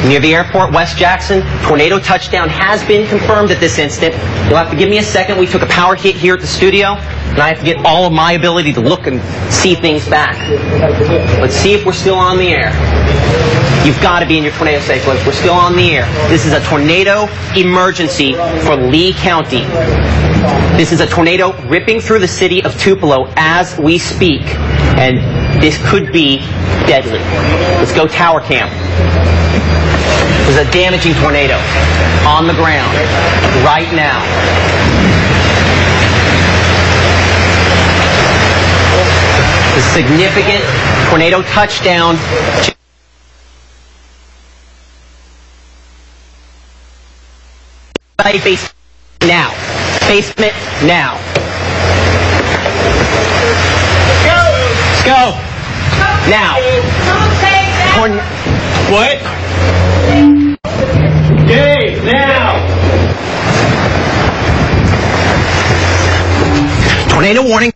Near the airport, West Jackson, tornado touchdown has been confirmed at this instant. You'll have to give me a second. We took a power hit here at the studio, and I have to get all of my ability to look and see things back. Let's see if we're still on the air. You've got to be in your tornado safe list. We're still on the air. This is a tornado emergency for Lee County. This is a tornado ripping through the city of Tupelo as we speak, and this could be deadly. Let's go tower cam. There's a damaging tornado on the ground right now. The significant tornado touchdown. Basement now. Basement now. Let's go. Now. What? Dave, now. Tornado warning.